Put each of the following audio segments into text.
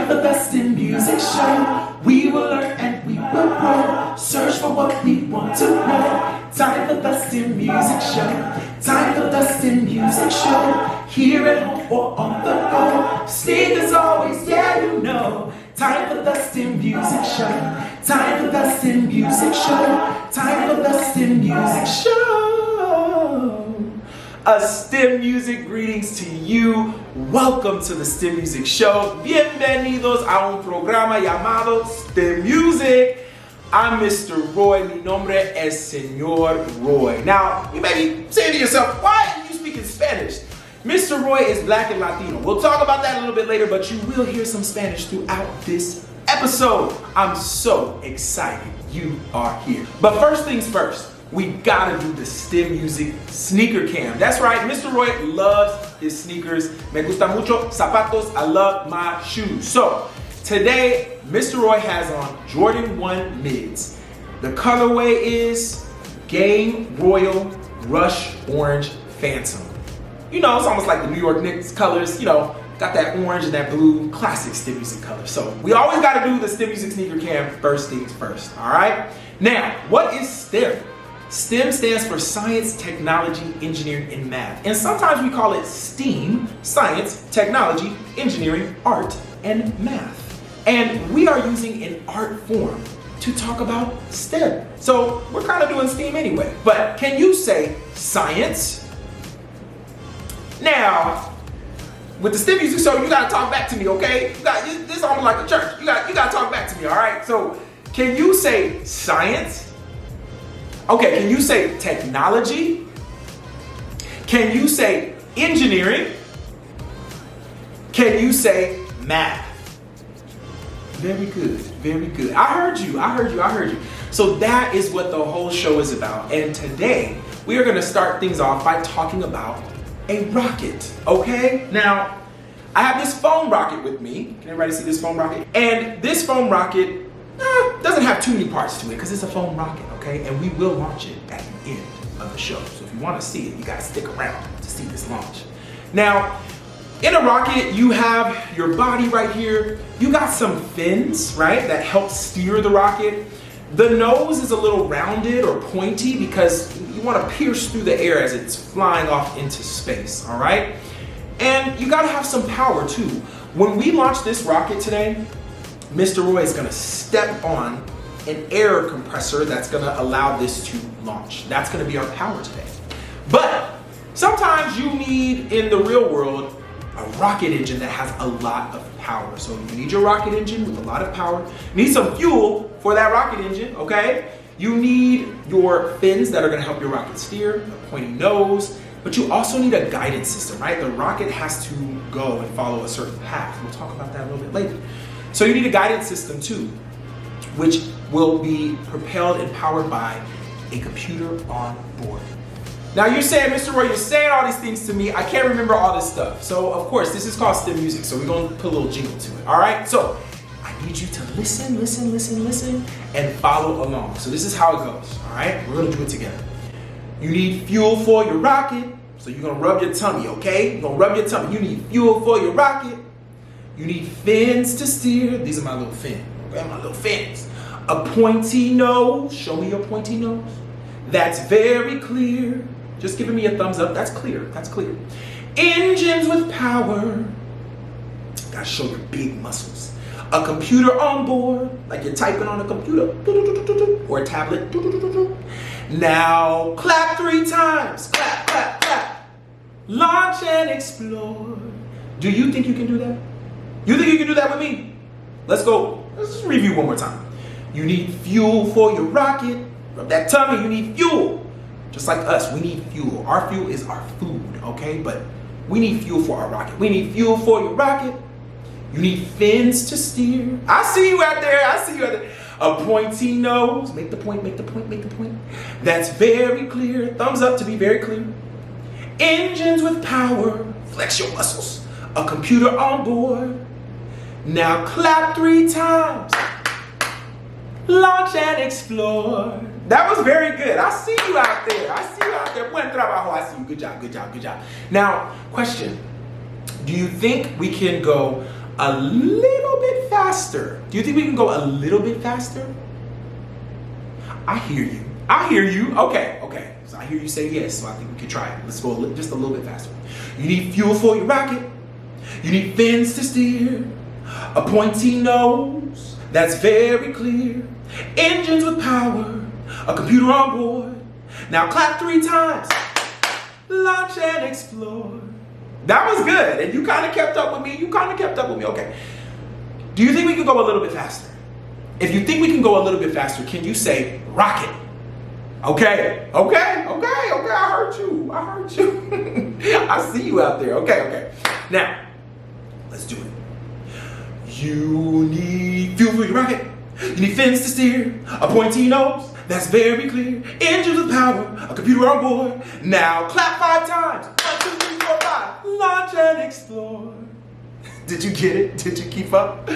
Time for the STEMusic show. We will learn and we will grow. Search for what we want to know. Time for the STEMusic show. Time for the STEMusic show. Here at home or on the go. Steve is always, yeah, you know. Time for the STEMusic show. Time for the STEMusic show. Time for the STEMusic show. A STEMusic greetings to you. Welcome to the STEMusic show. Bienvenidos a un programa llamado STEMusic. I'm Mr. Roy. Mi nombre es Señor Roy. Now, you may be saying to yourself, why are you speaking Spanish? Mr. Roy is black and Latino. We'll talk about that a little bit later, but you will hear some Spanish throughout this episode. I'm so excited you are here. But first things first, we gotta do the STEMusic sneaker cam. That's right, Mr. Roy loves his sneakers. Me gusta mucho zapatos. I love my shoes. So today, Mr. Roy has on Jordan 1 mids. The colorway is Game Royal Rush Orange Phantom. You know, it's almost like the New York Knicks colors, you know, got that orange and that blue, classic STEMusic color. So we always gotta do the STEMusic sneaker cam first things first, all right? Now, what is STEM? STEM stands for Science, Technology, Engineering, and Math. And sometimes we call it STEAM, Science, Technology, Engineering, Art, and Math. And we are using an art form to talk about STEM. So we're kind of doing STEAM anyway. But can you say science? Now, with the STEMusic show, you gotta talk back to me, okay? This is almost like a church. You gotta talk back to me, all right? So can you say science? Okay, can you say technology? Can you say engineering? Can you say math? Very good, very good. I heard you. So that is what the whole show is about. And today, we are gonna start things off by talking about a rocket, okay? Now, I have this foam rocket with me. Can everybody see this foam rocket? And this foam rocket doesn't have too many parts to it because it's a foam rocket, okay? And we will launch it at the end of the show. So if you want to see it, you got to stick around to see this launch. Now, in a rocket, you have your body right here. You got some fins, right, that help steer the rocket. The nose is a little rounded or pointy because you want to pierce through the air as it's flying off into space, all right? And you got to have some power too. When we launch this rocket today, Mr. Roy is gonna step on an air compressor that's gonna allow this to launch. That's gonna be our power today. But sometimes you need, in the real world, a rocket engine that has a lot of power. So you need your rocket engine with a lot of power. You need some fuel for that rocket engine, okay? You need your fins that are gonna help your rocket steer, a pointy nose, but you also need a guidance system, right? The rocket has to go and follow a certain path. We'll talk about that a little bit later. So you need a guidance system too, which will be propelled and powered by a computer on board. Now you're saying, Mr. Roy, you're saying all these things to me. I can't remember all this stuff. So of course, this is called STEMusic. So we're gonna put a little jingle to it, all right? So I need you to listen, and follow along. So this is how it goes, all right? We're gonna do it together. You need fuel for your rocket. So you're gonna rub your tummy, okay? You're gonna rub your tummy. You need fuel for your rocket. You need fins to steer. These are my little fins. Okay, my little fins. A pointy nose. Show me your pointy nose. That's very clear. Just giving me a thumbs up. That's clear. That's clear. Engines with power. Gotta show your big muscles. A computer on board, like you're typing on a computer or a tablet. Now clap 3 times. Clap, clap, clap. Launch and explore. Do you think you can do that? You think you can do that with me? Let's go. Let's just review one more time. You need fuel for your rocket. Rub that tummy, you need fuel. Just like us, we need fuel. Our fuel is our food, okay? But we need fuel for our rocket. We need fuel for your rocket. You need fins to steer. I see you out there. A pointy nose. Make the point. That's very clear. Thumbs up to be very clear. Engines with power. Flex your muscles. A computer on board. Now clap 3 times. Launch and explore. That was very good. I see you out there. Buen trabajo. I see you. Good job. Now, question. Do you think we can go a little bit faster. Do you think we can go a little bit faster? I hear you. I hear you. Okay. So I hear you say yes, so I think we can try it. Let's go just a little bit faster. You need fuel for your rocket. You need fins to steer. A pointy nose that's very clear. Engines with power. A computer on board. Now clap 3 times. Launch and explore. That was good. And you kind of kept up with me. Okay. Do you think we can go a little bit faster? If you think we can go a little bit faster, can you say rocket? Okay. I heard you. I see you out there. Okay. Now, let's do it. You need fuel for your rocket. You need fins to steer. A pointy nose that's very clear. Engines with power. A computer on board. Now clap 5 times. 1, 2, 3, 4, 5. Launch and explore. Did you get it? Did you keep up?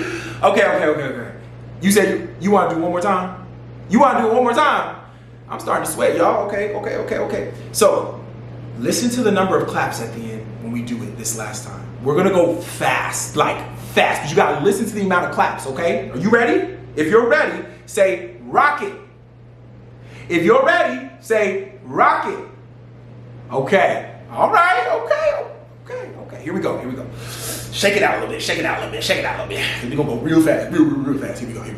Okay. You said you want to do it one more time? I'm starting to sweat, y'all. Okay. So, listen to the number of claps at the end when we do it this last time. We're going to go fast, but you got to listen to the amount of claps, okay? Are you ready? If you're ready, say rocket. If you're ready, say rocket. Okay. All right. Okay. Here we go. Shake it out a little bit. We're going to go real fast. Real fast. Here we go. Here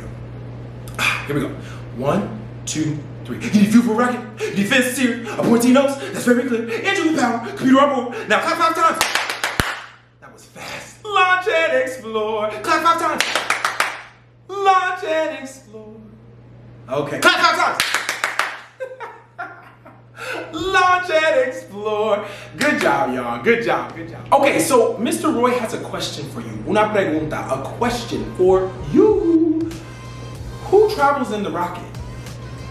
we go. 1, 2, 3. You need fuel for a rocket. You need fins to steer. A pointy nose that's very clear. Engine with power. Computer on board. Now clap 5 times. That was fast. Launch and explore. Clap 5 times. Launch and explore. Okay. Clap 5 times. Launch and explore. Good job, y'all. Good job. Okay, so Mr. Roy has a question for you. Una pregunta. A question for you. Who travels in the rocket?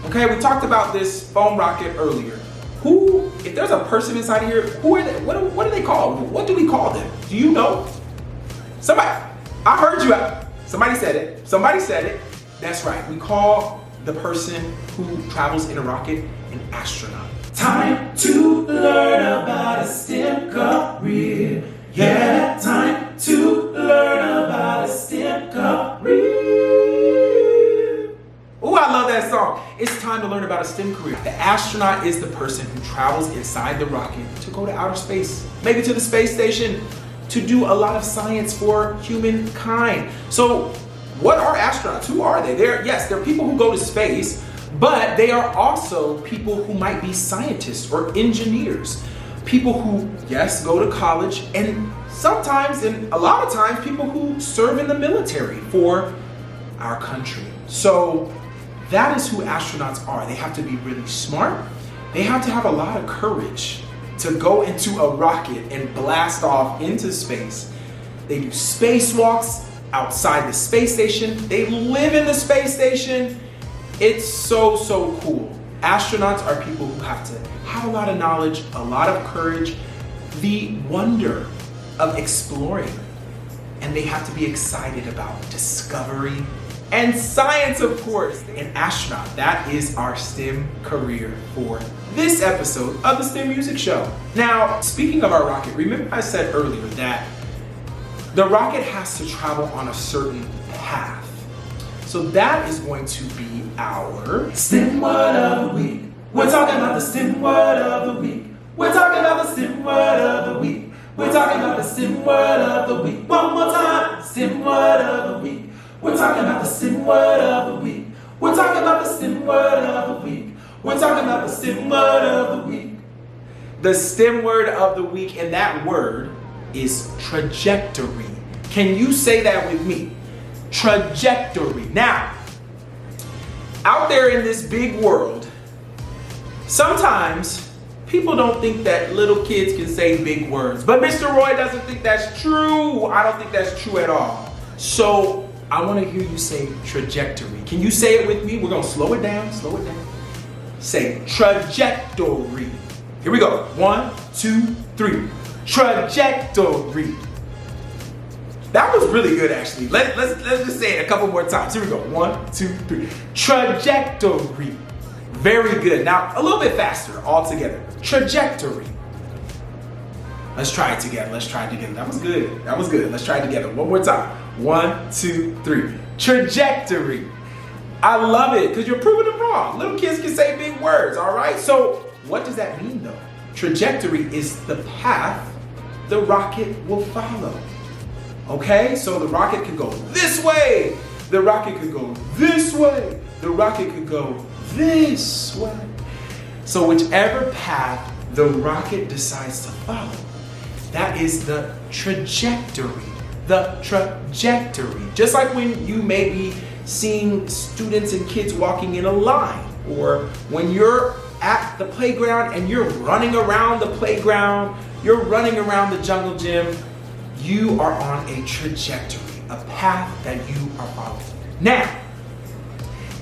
Okay, we talked about this foam rocket earlier. If there's a person inside here, who are they? What are they called? What do we call them? Do you know? Somebody. I heard you. Somebody said it. That's right. We call the person who travels in a rocket an astronaut. Time to learn about a STEM career. Yeah, time to learn about a STEM career. Oh, I love that song. It's time to learn about a STEM career. The astronaut is the person who travels inside the rocket to go to outer space, maybe to the space station, to do a lot of science for humankind. So what are astronauts? Who are they? They're people who go to space, but they are also people who might be scientists or engineers. People who, yes, go to college, and sometimes, and a lot of times, people who serve in the military for our country. So that is who astronauts are. They have to be really smart. They have to have a lot of courage to go into a rocket and blast off into space. They do spacewalks outside the space station. They live in the space station. It's so cool. Astronauts are people who have to have a lot of knowledge, a lot of courage, the wonder of exploring, and they have to be excited about discovery and science, of course. An astronaut, that is our STEM career for this episode of the STEMusic Show. Now, speaking of our rocket, remember I said earlier that the rocket has to travel on a certain path. So that is going to be our STEM word of the week. We're talking about the STEM word of the week. We're talking about the STEM word of the week. We're talking about the STEM word of the week. One more time. STEM word of the week. We're talking about the STEM word of the week. We're talking about the STEM word of the week. We're talking about the STEM word of the week. The STEM word of the week, and that word is trajectory. Can you say that with me? Trajectory. Now, out there in this big world, sometimes people don't think that little kids can say big words, but Mr. Roy doesn't think that's true. I don't think that's true at all. So I want to hear you say trajectory. Can you say it with me? We're going to slow it down. Say trajectory. Here we go. 1, 2, 3. Trajectory. That was really good, actually. Let's just say it a couple more times. Here we go. 1, 2, 3. Trajectory. Very good. Now, a little bit faster all together. Trajectory. Let's try it together. That was good. Let's try it together. One more time. 1, 2, 3. Trajectory. I love it because you're proving them wrong. Little kids can say big words, all right? So what does that mean though? Trajectory is the path the rocket will follow. Okay, so the rocket could go this way. The rocket could go this way. The rocket could go this way. So whichever path the rocket decides to follow, that is the trajectory. The trajectory. Just like when you may be seeing students and kids walking in a line, or when you're at the playground and you're running around the playground, you're running around the jungle gym, you are on a trajectory, a path that you are following. Now,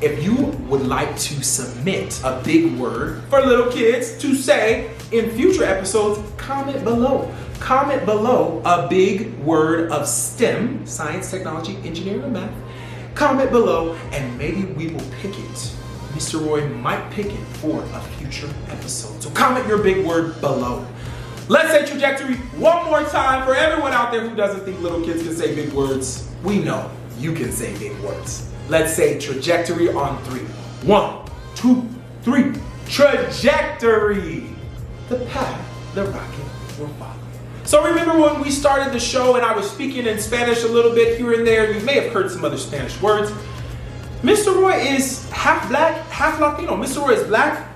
if you would like to submit a big word for little kids to say in future episodes, comment below. Comment below a big word of STEM, science, technology, engineering, and math. Comment below and maybe we will pick it. Mr. Roy might pick it for a future episode. So comment your big word below. Let's say trajectory one more time for everyone out there who doesn't think little kids can say big words. We know you can say big words. Let's say trajectory on 3. 1, 2, 3. Trajectory. The path the rocket will follow. So remember when we started the show and I was speaking in Spanish a little bit here and there, you may have heard some other Spanish words. Mr. Roy is half black, half Latino. Mr. Roy is black,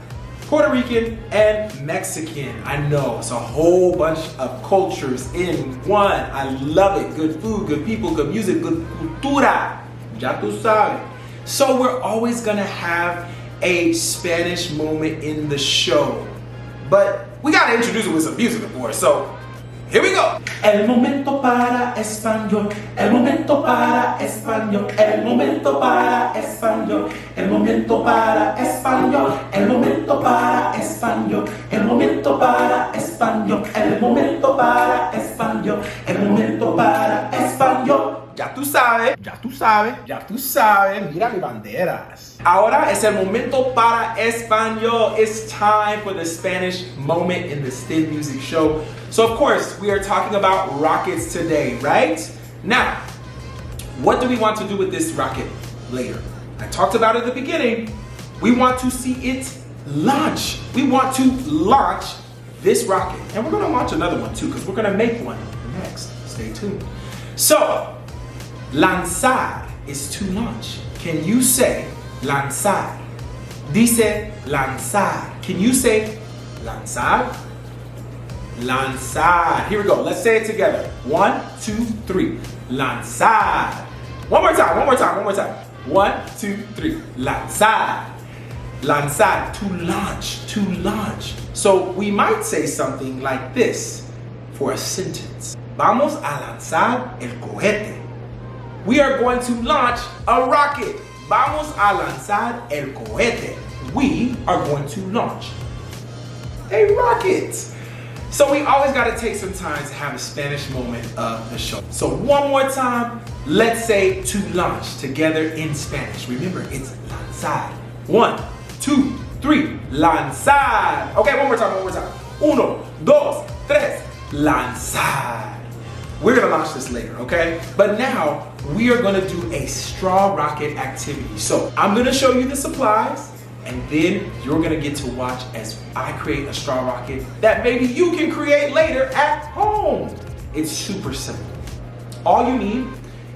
Puerto Rican, and Mexican. I know, it's a whole bunch of cultures in one. I love it. Good food, good people, good music, good cultura. Ya tú sabes. So we're always gonna have a Spanish moment in the show. But we gotta introduce it with some music, of course. So here we go. El momento para español. El momento para español. El momento para español. El momento para español. El momento para español. El momento para español. El momento para español. El momento para español. Ya tú sabes, ya tú sabes, ya tú sabes. Mira mis banderas. Ahora es el momento para español. It's time for the Spanish moment in the STEMusic show. So of course, we are talking about rockets today, right? Now, what do we want to do with this rocket later? I talked about it at the beginning. We want to see it launch. We want to launch this rocket. And we're gonna launch another one too, because we're gonna make one next. Stay tuned. So, lanzar is to launch. Can you say lanzar? Dice lanzar. Can you say lanzar? Lanzar. Here we go. Let's say it together. 1, 2, 3. Lanzar. One more time. One more time. One more time. 1, 2, 3. Lanzar. Lanzar. To launch. To launch. So we might say something like this for a sentence. Vamos a lanzar el cohete. We are going to launch a rocket. Vamos a lanzar el cohete. We are going to launch a rocket. So we always got to take some time to have a Spanish moment of the show. So one more time, let's say to launch together in Spanish. Remember, it's lanzar. 1, 2, 3, lanzar. Okay, one more time, one more time. 1, 2, 3, lanzar. We're gonna launch this later, okay? But now, we are gonna do a straw rocket activity. So I'm gonna show you the supplies, and then you're gonna get to watch as I create a straw rocket that maybe you can create later at home. It's super simple. All you need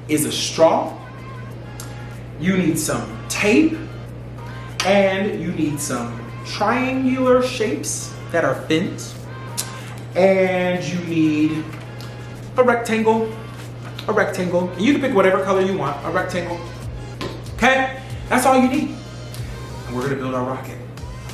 is a straw, you need some tape, and you need some triangular shapes that are fins, and you need a rectangle. You can pick whatever color you want, a rectangle. Okay, that's all you need. And we're gonna build our rocket.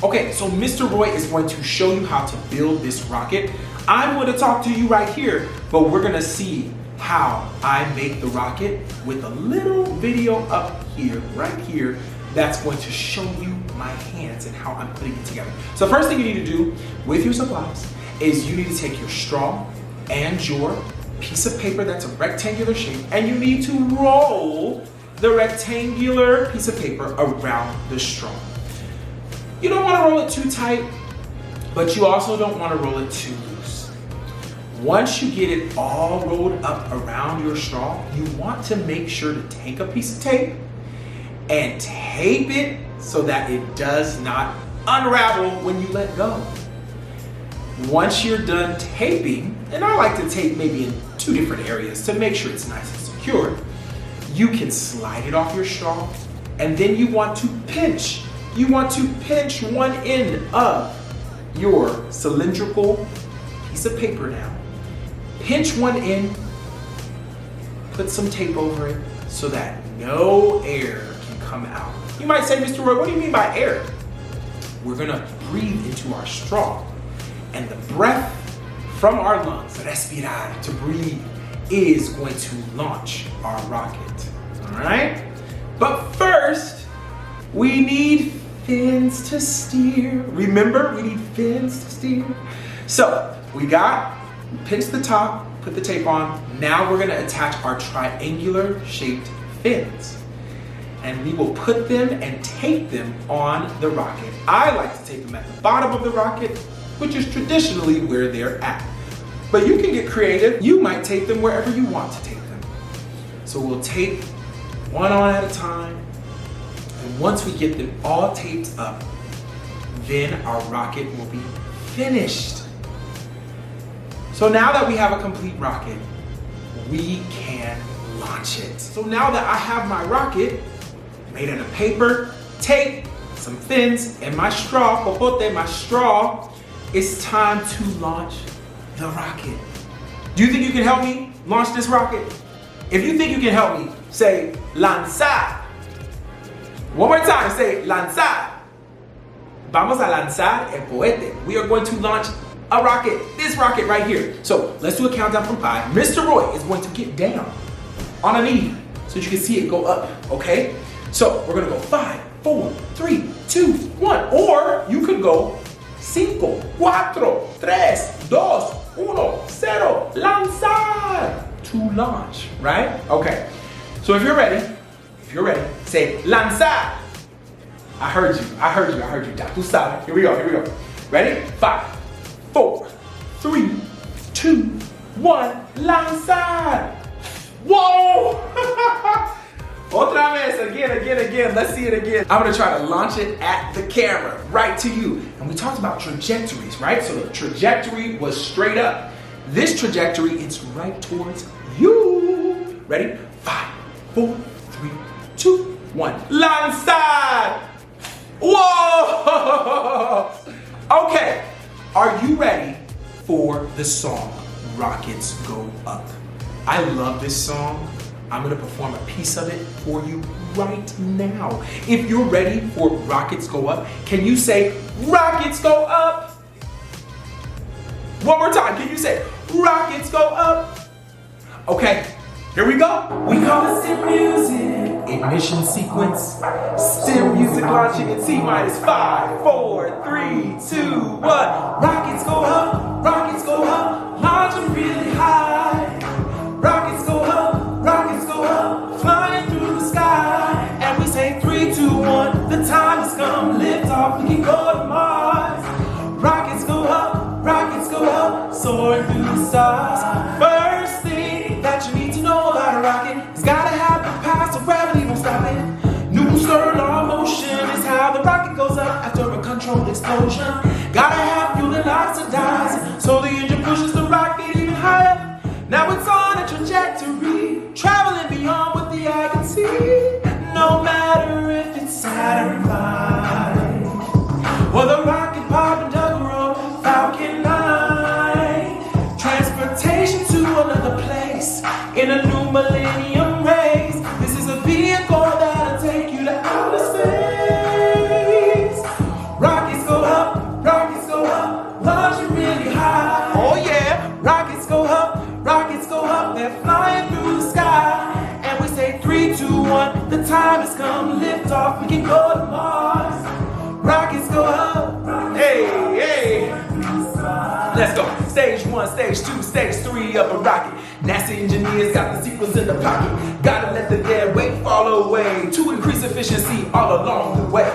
Okay, so Mr. Roy is going to show you how to build this rocket. I'm going to talk to you right here, but we're gonna see how I make the rocket with a little video up here, right here, that's going to show you my hands and how I'm putting it together. So first thing you need to do with your supplies is you need to take your straw and your piece of paper that's a rectangular shape, and you need to roll the rectangular piece of paper around the straw. You don't want to roll it too tight, but you also don't want to roll it too loose. Once you get it all rolled up around your straw, you want to make sure to take a piece of tape and tape it so that it does not unravel when you let go. Once you're done taping, and I like to tape maybe in 2 different areas to make sure it's nice and secure, you can slide it off your straw, and then you want to pinch. You want to pinch one end of your cylindrical piece of paper now. Pinch one end, put some tape over it so that no air can come out. You might say, Mr. Roy, what do you mean by air? We're gonna breathe into our straw, and the breath from our lungs, respirar, to breathe, is going to launch our rocket, all right? But first, we need fins to steer. Remember, we need fins to steer. So, we pinched the top, put the tape on. Now we're gonna attach our triangular shaped fins. And we will put them and tape them on the rocket. I like to tape them at the bottom of the rocket, which is traditionally where they're at. But you can get creative. You might tape them wherever you want to tape them. So we'll tape one on at a time. And once we get them all taped up, then our rocket will be finished. So now that we have a complete rocket, we can launch it. So now that I have my rocket made out of paper, tape, some fins, and my straw, popote, my straw, it's time to launch the rocket. Do you think you can help me launch this rocket? If you think you can help me, say lanzar. One more time, say lanzar. Vamos a lanzar el cohete. We are going to launch a rocket, this rocket right here. So let's do a countdown from 5. Mr. Roy is going to get down on a knee so you can see it go up, okay? So we're gonna go 5, 4, 3, 2, 1. Or you could go 5, 4, 3, 2, 1, 0, lanzar, to launch, right? Okay, so if you're ready, say lanzar. I heard you. Ya tú sabes. Here we go. Ready? 5, 4, 3, 2, 1, lanzar. Whoa! Otra vez, again. Let's see it again. I'm gonna try to launch it at the camera, right to you. And we talked about trajectories, right? So the trajectory was straight up. This trajectory, it's right towards you. Ready? 5, 4, 3, 2, 1. Lanzar! Whoa! Okay, are you ready for the song Rockets Go Up? I love this song. I'm gonna perform a piece of it for you right now. If you're ready for Rockets Go Up, can you say, Rockets Go Up? One more time, can you say, Rockets Go Up? Okay, here we go. We call it STEMusic. Ignition sequence. STEMusic launching in T-minus 5, 4, 3, 2, 1. Rockets go up, launching really high. Rockets go up, flying through the sky. And we say 3, 2, 1, the time has come, lift off, we can go to Mars. Rockets go up, soaring through the stars. First thing that you need to know about a rocket is gotta have the power, so gravity won't stop it. New solar motion is how the rocket goes up after a controlled explosion. Gotta have fuel and oxidize, so the engine pushes the rocket even higher. Now it's on a trajectory, traveling beyond what the eye can see. No matter if it's Saturn V, or the rocket powered Dugaro Falcon 9. Transportation to another place in a new millennium race. This is a vehicle that'll take you to outer space. Rockets go up, launching really high. Oh yeah, rockets go up, they're flying through the sky. And we say 3, 2, 1, the time has come, lift off, we can go to Mars. Rockets go up, hey. Let's go. Stage 1, stage 2, stage 3 of a rocket. NASA engineers got the sequence in the pocket. Gotta let the dead weight fall away to increase efficiency all along the way.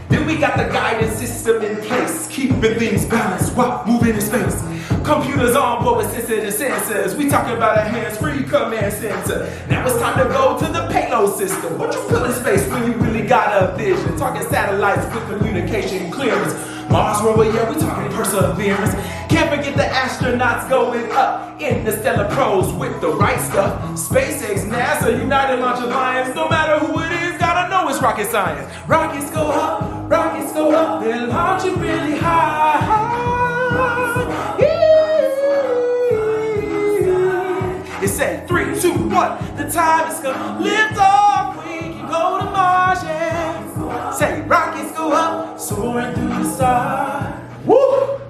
Then we got the guidance system in place, keeping things balanced while moving in space. Computers on board with sensitive sensors. We talking about a hands-free command center. Now it's time to go to the payload system. What you feel in space when you really got a vision? Talking satellites with communication clearance. Mars rover, yeah, we talking perseverance. Can't forget the astronauts going up in the stellar probes with the right stuff. SpaceX, NASA, United Launch Alliance. No matter who it is, gotta know it's rocket science. Rockets go up, they're launching really high. It say 3, 2, 1. The time is gonna lift off. We can go to Mars, yeah. Say rockets go up, soaring through the stars. Woo!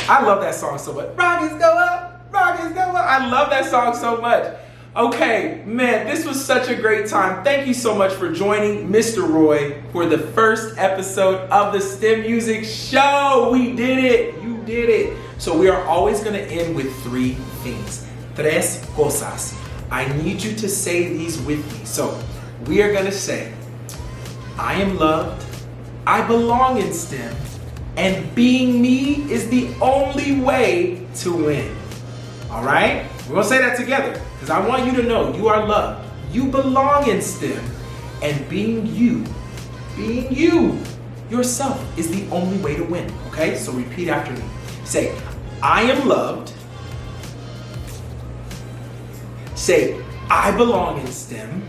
I love that song so much. Rockets go up, rockets go up. I love that song so much. Okay, man, this was such a great time. Thank you so much for joining Mr. Roy for the first episode of the STEMusic Show. We did it. You did it. So we are always going to end with 3 things. Tres cosas. I need you to say these with me. So we are going to say, I am loved, I belong in STEM, and being me is the only way to win. All right? We're going to say that together because I want you to know you are loved. You belong in STEM, and being you yourself is the only way to win. Okay? So repeat after me. Say, I am loved. Say, I belong in STEM.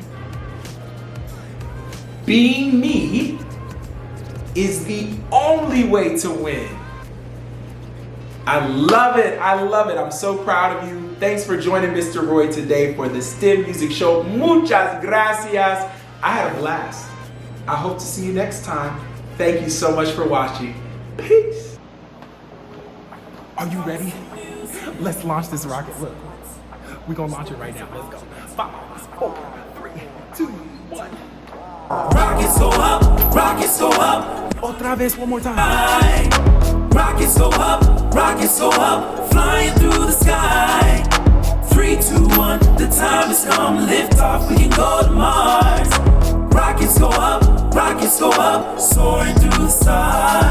Being me is the only way to win. I love it. I love it. I'm so proud of you. Thanks for joining Mr. Roy today for the STEMusic Show. Muchas gracias. I had a blast. I hope to see you next time. Thank you so much for watching. Peace. Are you ready? Let's launch this rocket. Look. We're going to launch it right now. Let's go. 5, 4, 3, 2, 1. Rockets go up, rockets go up. Otra vez, one more time. Rockets go up, flying through the sky. 3, 2, 1, the time has come, lift off, we can go to Mars. Rockets go up, soaring through the stars.